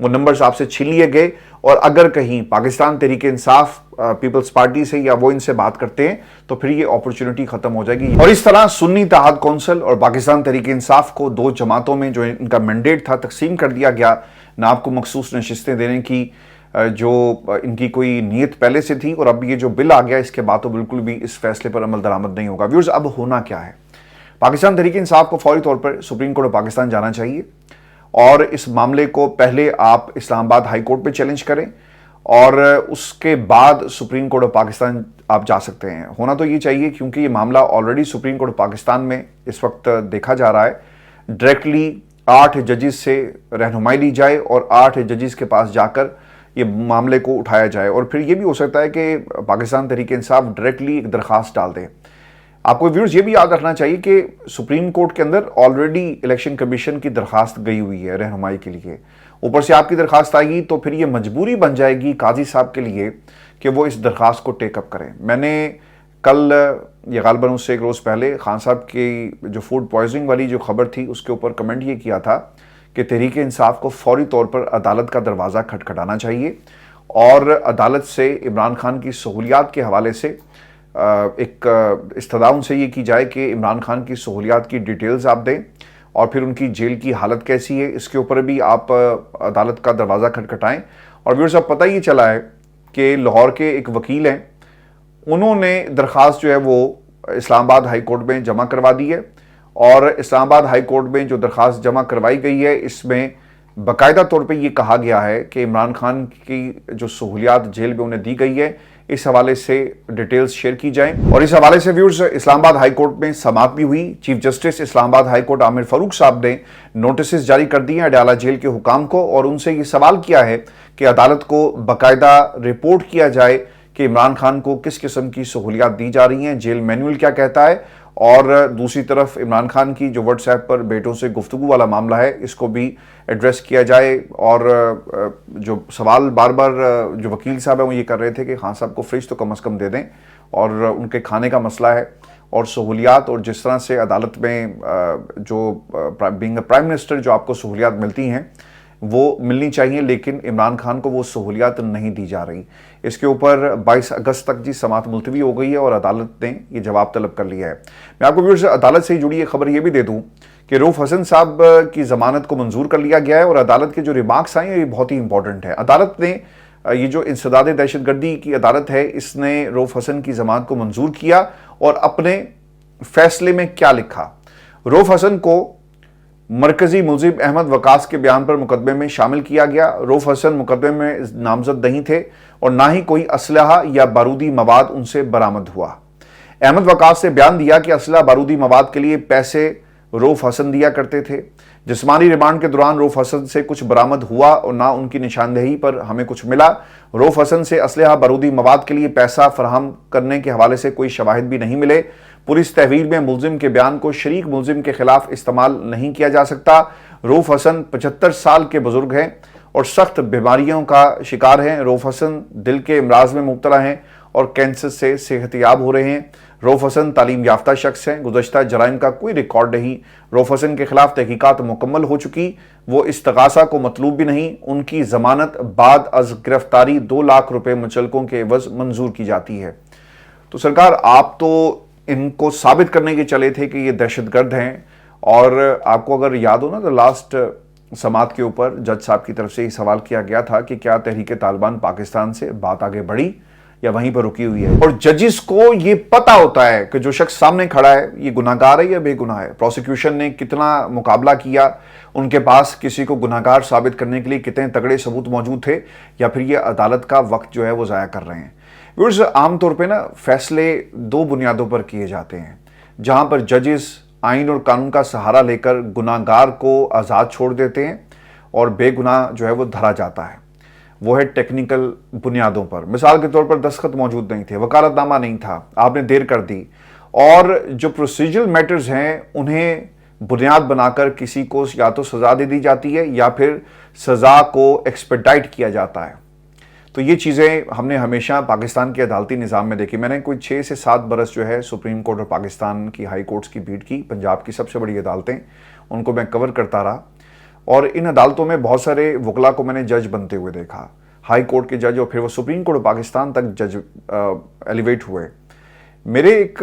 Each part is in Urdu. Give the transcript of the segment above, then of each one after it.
وہ نمبرز آپ سے چھین لیے گئے، اور اگر کہیں پاکستان تحریک انصاف پیپلز پارٹی سے یا وہ ان سے بات کرتے ہیں تو پھر یہ اپرچونٹی ختم ہو جائے گی۔ اور اس طرح سنی اتحاد کونسل اور پاکستان تحریک انصاف کو دو جماعتوں میں جو ان کا مینڈیٹ تھا تقسیم کر دیا گیا، نہ آپ کو مخصوص نشستیں دینے کی جو ان کی کوئی نیت پہلے سے تھی، اور اب یہ جو بل آ گیا اس کے بعد تو بالکل بھی اس فیصلے پر عمل درآمد نہیں ہوگا۔ ویورز، اب ہونا کیا ہے؟ پاکستان تحریک انصاف کو فوری طور پر سپریم کورٹ آف پاکستان جانا چاہیے، اور اس معاملے کو پہلے آپ اسلام آباد ہائی کورٹ پہ چیلنج کریں، اور اس کے بعد سپریم کورٹ آف پاکستان آپ جا سکتے ہیں۔ ہونا تو یہ چاہیے کیونکہ یہ معاملہ already supreme court of Pakistan میں اس وقت دیکھا جا رہا ہے۔ ڈائریکٹلی 8 ججز سے رہنمائی لی جائے اور 8 ججز کے پاس جا کر یہ معاملے کو اٹھایا جائے، اور پھر یہ بھی ہو سکتا ہے کہ پاکستان تحریک انصاف ڈائریکٹلی ایک درخواست ڈال دے۔ آپ کو ویورز یہ بھی یاد رکھنا چاہیے کہ سپریم کورٹ کے اندر آلریڈی الیکشن کمیشن کی درخواست گئی ہوئی ہے رہنمائی کے لیے، اوپر سے آپ کی درخواست آئے گی تو پھر یہ مجبوری بن جائے گی قاضی صاحب کے لیے کہ وہ اس درخواست کو ٹیک اپ کریں۔ میں نے کل یہ غالباً اس سے ایک روز پہلے خان صاحب کی جو فوڈ پوائزننگ والی جو خبر تھی اس کے اوپر کمنٹ یہ کیا تھا کہ تحریک انصاف کو فوری طور پر عدالت کا دروازہ کھٹکھٹانا چاہیے، اور عدالت سے عمران خان کی سہولیات کے حوالے سے ایک استدعا ان سے یہ کی جائے کہ عمران خان کی سہولیات کی ڈیٹیلز آپ دیں، اور پھر ان کی جیل کی حالت کیسی ہے اس کے اوپر بھی آپ عدالت کا دروازہ کھٹکھٹائیں۔ اور ویورز، اب پتہ یہ چلا ہے کہ لاہور کے ایک وکیل ہیں، انہوں نے درخواست جو ہے وہ اسلام آباد ہائی کورٹ میں جمع کروا دی ہے، اور اسلام آباد ہائی کورٹ میں جو درخواست جمع کروائی گئی ہے اس میں باقاعدہ طور پہ یہ کہا گیا ہے کہ عمران خان کی جو سہولیات جیل میں انہیں دی گئی ہے اس حوالے سے ڈیٹیلز شیئر کی جائیں۔ اور اس حوالے سے ویورز، اسلام آباد ہائی کورٹ میں سماعت بھی ہوئی۔ چیف جسٹس اسلام آباد ہائی کورٹ عامر فاروق صاحب نے نوٹسز جاری کر دیے ہیں اڈیالہ جیل کے حکام کو، اور ان سے یہ سوال کیا ہے کہ عدالت کو باقاعدہ رپورٹ کیا جائے کہ عمران خان کو کس قسم کی سہولیات دی جا رہی ہیں، جیل مینول کیا کہتا ہے، اور دوسری طرف عمران خان کی جو واٹس ایپ پر بیٹوں سے گفتگو والا معاملہ ہے اس کو بھی ایڈریس کیا جائے۔ اور جو سوال بار بار جو وکیل صاحب ہیں وہ یہ کر رہے تھے کہ خان صاحب کو فریج تو کم از کم دے دیں، اور ان کے کھانے کا مسئلہ ہے، اور سہولیات اور جس طرح سے عدالت میں جو بینگ اے پرائم منسٹر جو آپ کو سہولیات ملتی ہیں وہ ملنی چاہیے، لیکن عمران خان کو وہ سہولیات نہیں دی جا رہی۔ اس کے اوپر 22 اگست تک جی سماعت ملتوی ہو گئی ہے، اور عدالت نے یہ جواب طلب کر لیا ہے۔ میں آپ کو ویورز عدالت سے جڑی ایک خبر یہ بھی دے دوں کہ رؤف حسن صاحب کی ضمانت کو منظور کر لیا گیا ہے، اور عدالت کے جو ریمارکس آئے ہیں یہ بہت ہی امپورٹنٹ ہے۔ عدالت نے یہ جو انسداد دہشت گردی کی عدالت ہے اس نے رؤف حسن کی ضمانت کو منظور کیا، اور اپنے فیصلے میں کیا لکھا۔ رؤف حسن کو مرکزی ملزم احمد وقاص کے بیان پر مقدمے میں شامل کیا گیا۔ رؤف حسن مقدمے میں نامزد نہیں تھے، اور نہ ہی کوئی اسلحہ یا بارودی مواد ان سے برآمد ہوا۔ احمد وقاص نے بیان دیا کہ اسلحہ بارودی مواد کے لیے پیسے رؤف حسن دیا کرتے تھے۔ جسمانی ریمانڈ کے دوران رؤف حسن سے کچھ برآمد ہوا اور نہ ان کی نشاندہی پر ہمیں کچھ ملا۔ رؤف حسن سے اسلحہ بارودی مواد کے لیے پیسہ فراہم کرنے کے حوالے سے کوئی شواہد بھی نہیں ملے۔ پولیس تحویل میں ملزم کے بیان کو شریک ملزم کے خلاف استعمال نہیں کیا جا سکتا۔ رؤف حسن 75 سال کے بزرگ ہیں اور سخت بیماریوں کا شکار ہیں۔ رؤف حسن دل کے امراض میں مبتلا ہیں اور کینسر سے صحت یاب ہو رہے ہیں۔ رؤف حسن تعلیم یافتہ شخص ہیں، گزشتہ جرائم کا کوئی ریکارڈ نہیں۔ رؤف حسن کے خلاف تحقیقات مکمل ہو چکی، وہ استغاثہ کو مطلوب بھی نہیں۔ ان کی ضمانت بعد از گرفتاری 2 لاکھ روپے مچلکوں کے عوض منظور کی جاتی ہے۔ تو سرکار، آپ تو ان کو ثابت کرنے کے چلے تھے کہ یہ دہشت گرد ہیں، اور آپ کو اگر یاد ہو نا تو لاسٹ سماعت کے اوپر جج صاحب کی طرف سے یہ سوال کیا گیا تھا کہ کیا تحریک طالبان پاکستان سے بات آگے بڑھی یا وہیں پر رکی ہوئی ہے، اور ججز کو یہ پتا ہوتا ہے کہ جو شخص سامنے کھڑا ہے یہ گناہگار ہے یا بے گناہ ہے۔ پروسیکیوشن نے کتنا مقابلہ کیا، ان کے پاس کسی کو گناہگار ثابت کرنے کے لیے کتنے تگڑے ثبوت موجود تھے، یا پھر یہ عدالت کا وقت جو ہے وہ ضائع کر رہے ہیں۔ ویورز، عام طور پہ نا فیصلے 2 بنیادوں پر کیے جاتے ہیں، جہاں پر ججز آئین اور قانون کا سہارا لے کر گناہگار کو آزاد چھوڑ دیتے ہیں اور بے گناہ جو ہے وہ دھرا جاتا ہے۔ وہ ہے ٹیکنیکل بنیادوں پر، مثال کے طور پر دستخط موجود نہیں تھے، وکالت نامہ نہیں تھا، آپ نے دیر کر دی، اور جو پروسیجرل میٹرز ہیں انہیں بنیاد بنا کر کسی کو یا تو سزا دے دی جاتی ہے یا پھر سزا کو ایکسپیڈائٹ کیا جاتا ہے۔ تو یہ چیزیں ہم نے ہمیشہ پاکستان کے عدالتی نظام میں دیکھی۔ میں نے کوئی 6 سے 7 برس جو ہے سپریم کورٹ اور پاکستان کی ہائی کورٹس کی بیٹ کی، پنجاب کی سب سے بڑی عدالتیں، ان کو میں کور کرتا رہا، اور ان عدالتوں میں بہت سارے وکلا کو میں نے جج بنتے ہوئے دیکھا، ہائی کورٹ کے جج، اور پھر وہ سپریم کورٹ پاکستان تک جج ایلیویٹ ہوئے۔ میرے ایک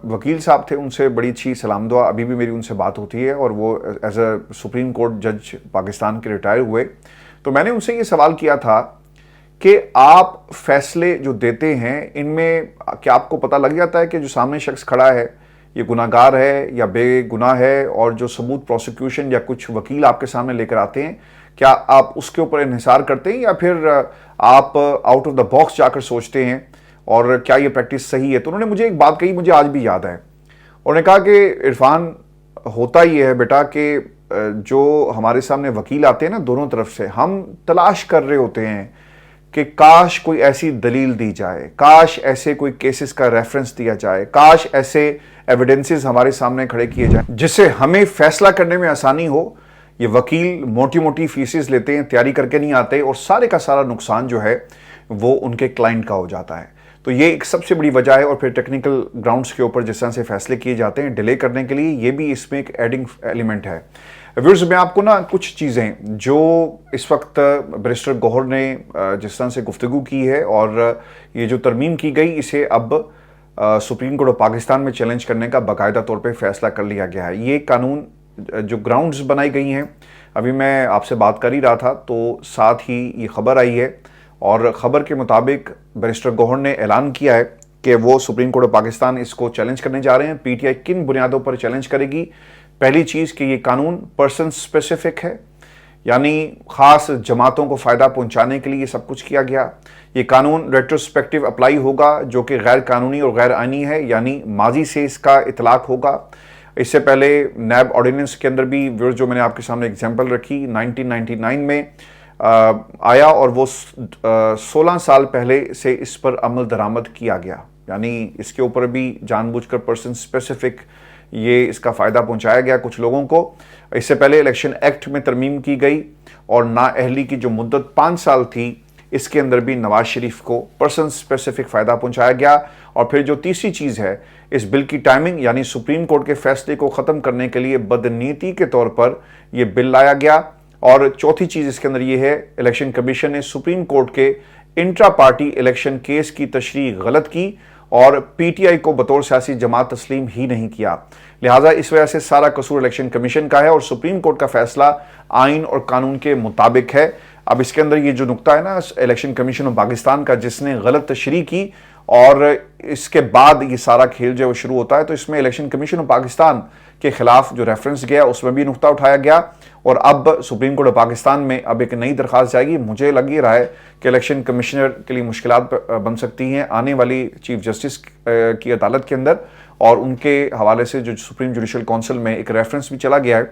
وکیل صاحب تھے، ان سے بڑی اچھی سلام دعا، ابھی بھی میری ان سے بات ہوتی ہے، اور وہ ایز اے سپریم کورٹ جج پاکستان کے ریٹائر ہوئے۔ تو میں نے ان سے یہ سوال کیا تھا کہ آپ فیصلے جو دیتے ہیں ان میں کیا آپ کو پتہ لگ جاتا ہے کہ جو سامنے شخص کھڑا ہے یہ گناہگار ہے یا بے گناہ ہے، اور جو ثبوت پروسیکیوشن یا کچھ وکیل آپ کے سامنے لے کر آتے ہیں کیا آپ اس کے اوپر انحصار کرتے ہیں یا پھر آپ آؤٹ آف دا باکس جا کر سوچتے ہیں، اور کیا یہ پریکٹس صحیح ہے؟ تو انہوں نے مجھے ایک بات کہی، مجھے آج بھی یاد ہے۔ انہوں نے کہا کہ عرفان، ہوتا یہ ہے بیٹا کہ جو ہمارے سامنے وکیل آتے ہیں نا دونوں طرف سے، ہم تلاش کر رہے ہوتے ہیں کہ کاش کوئی ایسی دلیل دی جائے، کاش ایسے کوئی کیسز کا ریفرنس دیا جائے، کاش ایسے ایویڈنسز ہمارے سامنے کھڑے کیے جائیں جس سے ہمیں فیصلہ کرنے میں آسانی ہو۔ یہ وکیل موٹی موٹی فیسز لیتے ہیں، تیاری کر کے نہیں آتے، اور سارے کا سارا نقصان جو ہے وہ ان کے کلائنٹ کا ہو جاتا ہے۔ تو یہ ایک سب سے بڑی وجہ ہے، اور پھر ٹیکنیکل گراؤنڈز کے اوپر جس طرح سے فیصلے کیے جاتے ہیں ڈیلے کرنے کے لیے، یہ بھی اس میں ایک ایڈنگ ایلیمنٹ ہے۔ ویورز، میں آپ کو کچھ چیزیں جو اس وقت بیرسٹر گوہر نے جس طرح سے گفتگو کی ہے، اور یہ جو ترمیم کی گئی اسے اب سپریم کورٹ آف پاکستان میں چیلنج کرنے کا باقاعدہ طور پہ فیصلہ کر لیا گیا ہے۔ یہ قانون جو گراؤنڈز بنائی گئی ہیں، ابھی میں آپ سے بات کر ہی رہا تھا تو ساتھ ہی یہ خبر آئی ہے، اور خبر کے مطابق بیرسٹر گوہر نے اعلان کیا ہے کہ وہ سپریم کورٹ آف پاکستان اس کو چیلنج کرنے جا رہے ہیں۔ پی ٹی آئی کن بنیادوں پر چیلنج کرے گی؟ پہلی چیز کہ یہ قانون پرسن اسپیسیفک ہے، یعنی خاص جماعتوں کو فائدہ پہنچانے کے لیے یہ سب کچھ کیا گیا۔ یہ قانون ریٹروسپیکٹیو اپلائی ہوگا جو کہ غیر قانونی اور غیر آئینی ہے، یعنی ماضی سے اس کا اطلاق ہوگا۔ اس سے پہلے نیب آرڈیننس کے اندر بھی جو میں نے آپ کے سامنے اگزامپل رکھی 1999 میں آیا، اور وہ 16 سال پہلے سے اس پر عمل درآمد کیا گیا، یعنی اس کے اوپر بھی جان بوجھ کر پرسن اسپیسیفک یہ اس کا فائدہ پہنچایا گیا کچھ لوگوں کو۔ اس سے پہلے الیکشن ایکٹ میں ترمیم کی گئی، اور نااہلی کی جو مدت 5 سال تھی اس کے اندر بھی نواز شریف کو پرسن اسپیسیفک فائدہ پہنچایا گیا۔ اور پھر جو تیسری چیز ہے اس بل کی ٹائمنگ، یعنی سپریم کورٹ کے فیصلے کو ختم کرنے کے لیے بدنیتی کے طور پر یہ بل لایا گیا۔ اور چوتھی چیز اس کے اندر یہ ہے، الیکشن کمیشن نے سپریم کورٹ کے انٹرا پارٹی الیکشن کیس کی تشریح غلط کی، اور پی ٹی آئی کو بطور سیاسی جماعت تسلیم ہی نہیں کیا، لہٰذا اس وجہ سے سارا قصور الیکشن کمیشن کا ہے، اور سپریم کورٹ کا فیصلہ آئین اور قانون کے مطابق ہے۔ اب اس کے اندر یہ جو نقطہ ہے الیکشن کمیشن آف پاکستان کا، جس نے غلط تشریح کی اور اس کے بعد یہ سارا کھیل جو شروع ہوتا ہے، تو اس میں الیکشن کمیشن آف پاکستان کے خلاف جو ریفرنس گیا اس میں بھی نقطہ اٹھایا گیا، اور اب سپریم کورٹ آف پاکستان میں اب ایک نئی درخواست جائے گی۔ مجھے لگ یہ رہا ہے کہ الیکشن کمشنر کے لیے مشکلات بن سکتی ہیں آنے والی چیف جسٹس کی عدالت کے اندر، اور ان کے حوالے سے جو سپریم جوڈیشل کونسل میں ایک ریفرنس بھی چلا گیا ہے،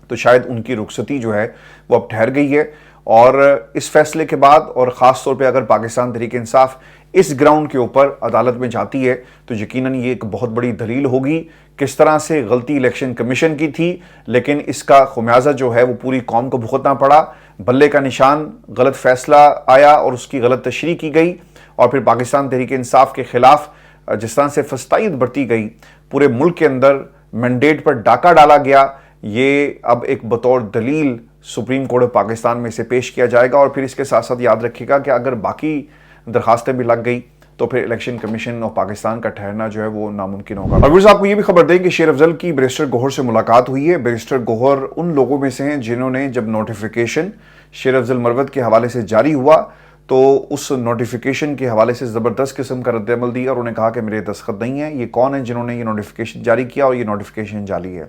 تو شاید ان کی رخصتی جو ہے وہ اب ٹھہر گئی ہے۔ اور اس فیصلے کے بعد، اور خاص طور پہ اگر پاکستان تحریک انصاف اس گراؤنڈ کے اوپر عدالت میں جاتی ہے تو یقیناً یہ ایک بہت بڑی دلیل ہوگی کس طرح سے غلطی الیکشن کمیشن کی تھی، لیکن اس کا خمیازہ جو ہے وہ پوری قوم کو بھگتنا پڑا۔ بلے کا نشان غلط فیصلہ آیا اور اس کی غلط تشریح کی گئی، اور پھر پاکستان تحریک انصاف کے خلاف جس طرح سے فسطائیت برتی گئی، پورے ملک کے اندر مینڈیٹ پر ڈاکہ ڈالا گیا، یہ اب ایک بطور دلیل سپریم کورٹ آف پاکستان میں سے پیش کیا جائے گا۔ اور پھر اس کے ساتھ ساتھ یاد رکھیے گا کہ اگر باقی درخواستیں بھی لگ گئی تو پھر الیکشن کمیشن آف پاکستان کا ٹھہرنا جو ہے وہ ناممکن ہوگا۔ اور ویورز، آپ کو یہ بھی خبر دیں کہ شیر افضل کی بیرسٹر گوہر سے ملاقات ہوئی ہے۔ بیرسٹر گوہر ان لوگوں میں سے ہیں جنہوں نے جب نوٹیفیکیشن شیر افضل مروت کے حوالے سے جاری ہوا تو اس نوٹیفیکیشن کے حوالے سے زبردست قسم کا رد عمل دیا، اور انہوں نے کہا کہ میرے دستخط نہیں ہیں، یہ کون ہیں جنہوں نے یہ نوٹیفیکیشن جاری کیا، اور یہ نوٹیفیکیشن جعلی ہے۔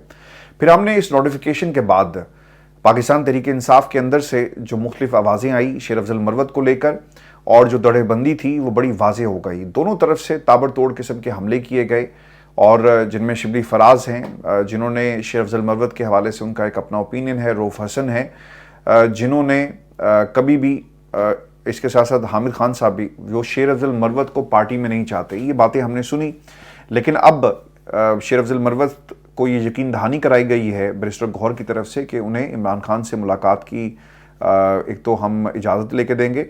پھر ہم نے اس نوٹیفیکیشن کے بعد پاکستان تحریک انصاف کے اندر سے جو مختلف آوازیں آئی شیر افضل مروت کو لے کر، اور جو دڑے بندی تھی وہ بڑی واضح ہو گئی۔ دونوں طرف سے تابڑ توڑ قسم کے حملے کیے گئے، اور جن میں شبلی فراز ہیں جنہوں نے شیر افضل مروت کے حوالے سے ان کا ایک اپنا اوپینین ہے، روف حسن ہے جنہوں نے کبھی بھی اس کے ساتھ ساتھ حامد خان صاحب بھی، وہ شیر افضل مروت کو پارٹی میں نہیں چاہتے۔ یہ باتیں ہم نے سنی، لیکن اب شیر افضل مروت کو یہ یقین دہانی کرائی گئی ہے بیرسٹر گوہر کی طرف سے کہ انہیں عمران خان سے ملاقات کی ایک تو ہم اجازت لے کے دیں گے،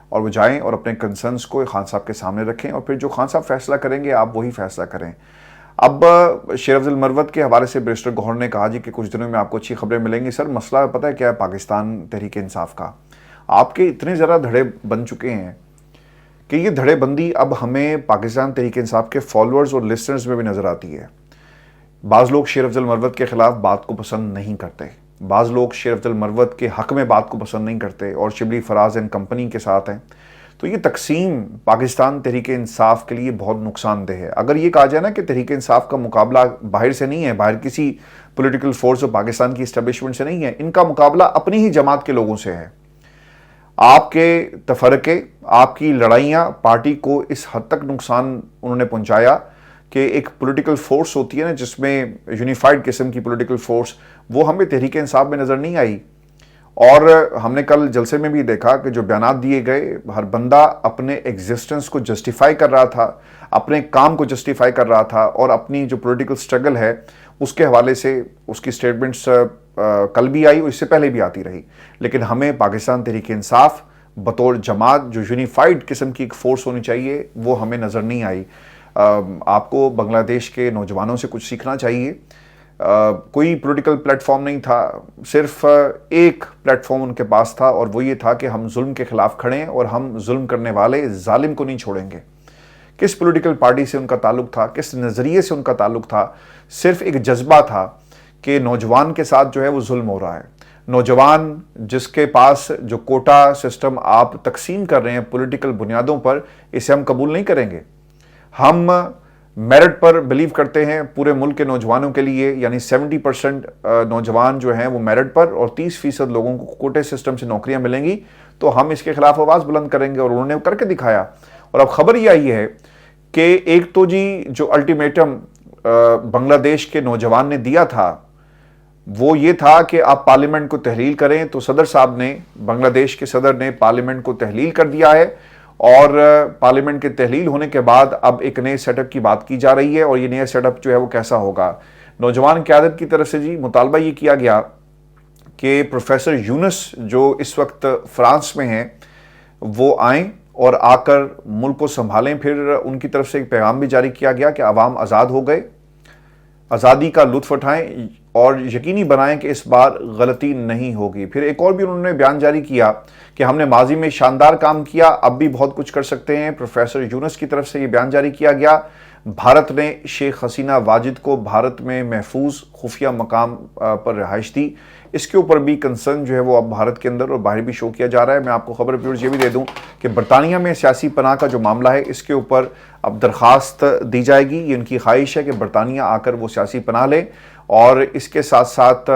اور وہ جائیں اور اپنے کنسرنز کو خان صاحب کے سامنے رکھیں، اور پھر جو خان صاحب فیصلہ کریں گے آپ وہی فیصلہ کریں۔ اب شیر افضل مروت کے حوالے سے بیرسٹر گوہر نے کہا جی کہ کچھ دنوں میں آپ کو اچھی خبریں ملیں گی. سر مسئلہ پتہ ہے کیا ہے پاکستان تحریک انصاف کا؟ آپ کے اتنے زیادہ دھڑے بن چکے ہیں کہ یہ دھڑے بندی اب ہمیں پاکستان تحریک انصاف کے فالوورز اور لسنرز میں بھی نظر آتی ہے. بعض لوگ شیر افضل مروت کے خلاف بات کو پسند نہیں کرتے, بعض لوگ شیر افضل مروت کے حق میں بات کو پسند نہیں کرتے اور شبلی فراز اینڈ کمپنی کے ساتھ ہیں. تو یہ تقسیم پاکستان تحریک انصاف کے لیے بہت نقصان دہ ہے. اگر یہ کہا جائے نا کہ تحریک انصاف کا مقابلہ باہر سے نہیں ہے, باہر کسی پولیٹیکل فورس اور پاکستان کی اسٹیبلشمنٹ سے نہیں ہے, ان کا مقابلہ اپنی ہی جماعت کے لوگوں سے ہے. آپ کے تفرقے, آپ کی لڑائیاں پارٹی کو اس حد تک نقصان انہوں نے پہنچایا کہ ایک پولیٹیکل فورس ہوتی ہے نا جس میں یونیفائڈ قسم کی پولیٹیکل فورس, وہ ہمیں تحریک انصاف میں نظر نہیں آئی. اور ہم نے کل جلسے میں بھی دیکھا کہ جو بیانات دیے گئے, ہر بندہ اپنے ایگزسٹنس کو جسٹیفائی کر رہا تھا, اپنے کام کو جسٹیفائی کر رہا تھا, اور اپنی جو پولیٹیکل سٹرگل ہے اس کے حوالے سے اس کی سٹیٹمنٹس کل بھی آئی اور اس سے پہلے بھی آتی رہی. لیکن ہمیں پاکستان تحریک انصاف بطور جماعت جو یونیفائڈ قسم کی ایک فورس ہونی چاہیے وہ ہمیں نظر نہیں آئی. آپ کو بنگلہ دیش کے نوجوانوں سے کچھ سیکھنا چاہیے. کوئی پولیٹیکل پلیٹ فارم نہیں تھا, صرف ایک پلیٹ فارم ان کے پاس تھا, اور وہ یہ تھا کہ ہم ظلم کے خلاف کھڑے ہیں اور ہم ظلم کرنے والے ظالم کو نہیں چھوڑیں گے. کس پولیٹیکل پارٹی سے ان کا تعلق تھا, کس نظریے سے ان کا تعلق تھا؟ صرف ایک جذبہ تھا کہ نوجوان کے ساتھ جو ہے وہ ظلم ہو رہا ہے. نوجوان جس کے پاس جو کوٹا سسٹم آپ تقسیم کر رہے ہیں پولیٹیکل بنیادوں پر, اسے ہم قبول نہیں کریں گے. ہم میرٹ پر بلیو کرتے ہیں پورے ملک کے نوجوانوں کے لیے, یعنی 70% نوجوان جو ہیں وہ میرٹ پر اور 30% لوگوں کو کوٹے سسٹم سے نوکریاں ملیں گی, تو ہم اس کے خلاف آواز بلند کریں گے, اور انہوں نے کر کے دکھایا. اور اب خبر یہ آئی ہے کہ ایک تو جی جو الٹیمیٹم بنگلہ دیش کے نوجوان نے دیا تھا وہ یہ تھا کہ آپ پارلیمنٹ کو تحلیل کریں, تو صدر صاحب نے, بنگلہ دیش کے صدر نے پارلیمنٹ کو تحلیل کر دیا ہے, اور پارلیمنٹ کے تحلیل ہونے کے بعد اب ایک نئے سیٹ اپ کی بات کی جا رہی ہے. اور یہ نیا سیٹ اپ جو ہے وہ کیسا ہوگا؟ نوجوان قیادت کی طرف سے جی مطالبہ یہ کیا گیا کہ پروفیسر یونس جو اس وقت فرانس میں ہیں وہ آئیں اور آ کر ملک کو سنبھالیں. پھر ان کی طرف سے ایک پیغام بھی جاری کیا گیا کہ عوام آزاد ہو گئے, آزادی کا لطف اٹھائیں اور یقینی بنائیں کہ اس بار غلطی نہیں ہوگی. پھر ایک اور بھی انہوں نے بیان جاری کیا کہ ہم نے ماضی میں شاندار کام کیا, اب بھی بہت کچھ کر سکتے ہیں. پروفیسر یونس کی طرف سے یہ بیان جاری کیا گیا. بھارت نے شیخ حسینہ واجد کو بھارت میں محفوظ خفیہ مقام پر رہائش دی, اس کے اوپر بھی کنسرن جو ہے وہ اب بھارت کے اندر اور باہر بھی شو کیا جا رہا ہے. میں آپ کو خبر پیورز یہ بھی دے دوں کہ برطانیہ میں سیاسی پناہ کا جو معاملہ ہے اس کے اوپر اب درخواست دی جائے گی. یہ ان کی خواہش ہے کہ برطانیہ آ کر وہ سیاسی پناہ لے. اور اس کے ساتھ ساتھ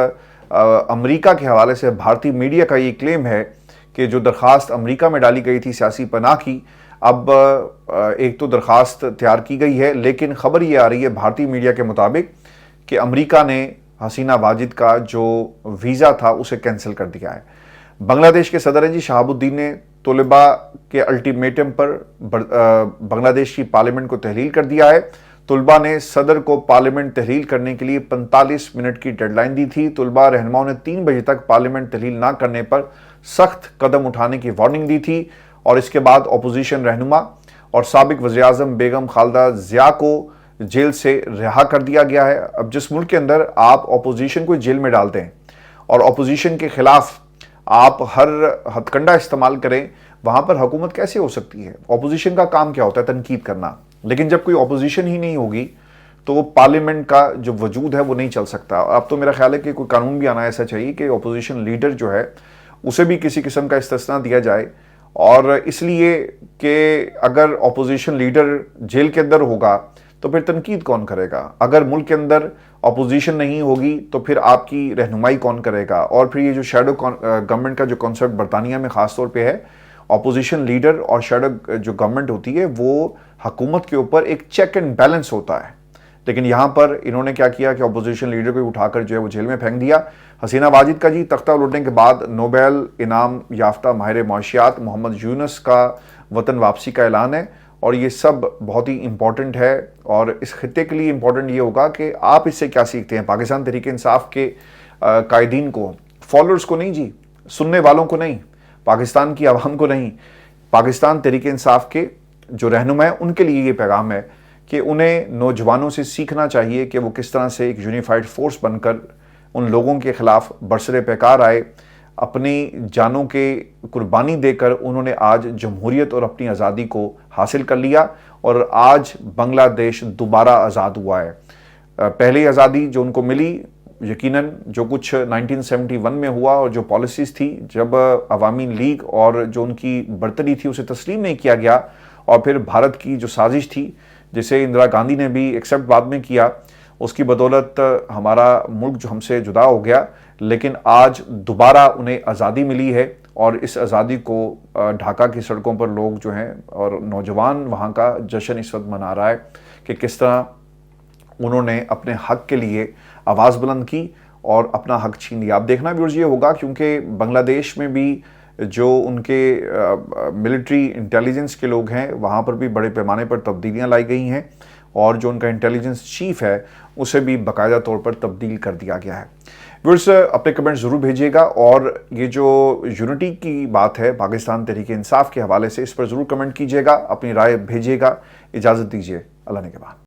امریکہ کے حوالے سے بھارتی میڈیا کا یہ کلیم ہے کہ جو درخواست امریکہ میں ڈالی گئی تھی سیاسی پناہ کی, اب ایک تو درخواست تیار کی گئی ہے, لیکن خبر یہ آ رہی ہے بھارتی میڈیا کے مطابق کہ امریکہ نے حسینہ واجد کا جو ویزا تھا اسے کینسل کر دیا ہے. بنگلہ دیش کے صدر ہیں جی شہاب الدین نے طلباء کے الٹیمیٹم پر بنگلہ دیش کی پارلیمنٹ کو تحلیل کر دیا ہے. طلباء نے صدر کو پارلیمنٹ تحلیل کرنے کے لیے 45 منٹ کی ڈیڈ لائن دی تھی. طلباء رہنماؤں نے 3 بجے تک پارلیمنٹ تحلیل نہ کرنے پر سخت قدم اٹھانے کی وارننگ دی تھی, اور اس کے بعد اپوزیشن رہنما اور سابق وزیراعظم بیگم خالدہ ضیاء کو جیل سے رہا کر دیا گیا ہے. اب جس ملک کے اندر آپ اپوزیشن کو جیل میں ڈالتے ہیں اور اپوزیشن کے خلاف آپ ہر ہتھ کنڈا استعمال کریں, وہاں پر حکومت کیسے ہو سکتی ہے؟ اپوزیشن کا کام کیا ہوتا ہے؟ تنقید کرنا. لیکن جب کوئی اپوزیشن ہی نہیں ہوگی تو پارلیمنٹ کا جو وجود ہے وہ نہیں چل سکتا. اب تو میرا خیال ہے کہ کوئی قانون بھی آنا ایسا چاہیے کہ اپوزیشن لیڈر جو ہے اسے بھی کسی قسم کا استثناء دیا جائے, اور اس لیے کہ اگر اپوزیشن لیڈر جیل کے اندر ہوگا تو پھر تنقید کون کرے گا؟ اگر ملک کے اندر اپوزیشن نہیں ہوگی تو پھر آپ کی رہنمائی کون کرے گا؟ اور پھر یہ جو شیڈو گورنمنٹ کا جو کانسیپٹ برطانیہ میں خاص طور پہ ہے, اپوزیشن لیڈر اور شیڈو جو گورنمنٹ ہوتی ہے وہ حکومت کے اوپر ایک چیک اینڈ بیلنس ہوتا ہے. لیکن یہاں پر انہوں نے کیا کیا کہ اپوزیشن لیڈر کو اٹھا کر جو ہے وہ جیل میں پھینک دیا. حسینہ واجد کا جی تختہ الٹنے کے بعد نوبیل انعام یافتہ ماہر معاشیات محمد یونس کا وطن واپسی کا اعلان ہے, اور یہ سب بہت ہی امپورٹنٹ ہے. اور اس خطے کے لیے امپورٹنٹ یہ ہوگا کہ آپ اس سے کیا سیکھتے ہیں. پاکستان تحریک انصاف کے قائدین کو, فالوورز کو نہیں جی, سننے والوں کو نہیں, پاکستان کی عوام کو نہیں, پاکستان تحریک انصاف کے جو رہنما ہیں ان کے لیے یہ پیغام ہے کہ انہیں نوجوانوں سے سیکھنا چاہیے کہ وہ کس طرح سے ایک یونیفائڈ فورس بن کر ان لوگوں کے خلاف برسر پیکار آئے. اپنی جانوں کے قربانی دے کر انہوں نے آج جمہوریت اور اپنی آزادی کو حاصل کر لیا اور آج بنگلہ دیش دوبارہ آزاد ہوا ہے. پہلی آزادی جو ان کو ملی یقیناً جو کچھ 1971 میں ہوا اور جو پالیسیز تھی جب عوامی لیگ اور جو ان کی برتری تھی اسے تسلیم نہیں کیا گیا, اور پھر بھارت کی جو سازش تھی جسے اندرا گاندھی نے بھی ایکسیپٹ بعد میں کیا, اس کی بدولت ہمارا ملک جو ہم سے جدا ہو گیا. لیکن آج دوبارہ انہیں آزادی ملی ہے اور اس آزادی کو ڈھاکہ کی سڑکوں پر لوگ جو ہیں اور نوجوان وہاں کا جشن اس وقت منا رہا ہے کہ کس طرح انہوں نے اپنے حق کے لیے آواز بلند کی اور اپنا حق چھین لیا. اب دیکھنا بھی یہ ہوگا کیونکہ بنگلہ دیش میں بھی جو ان کے ملٹری انٹیلیجنس کے لوگ ہیں وہاں پر بھی بڑے پیمانے پر تبدیلیاں لائی گئی ہیں اور جو ان کا انٹیلیجنس چیف ہے اسے بھی باقاعدہ طور پر تبدیل کر دیا گیا ہے. ویورز اپنے کمنٹ ضرور بھیجیے گا اور یہ جو یونٹی کی بات ہے پاکستان تحریک انصاف کے حوالے سے اس پر ضرور کمنٹ کیجیے گا, اپنی رائے بھیجیے گا. اجازت دیجیے, اللہ نے کے بعد.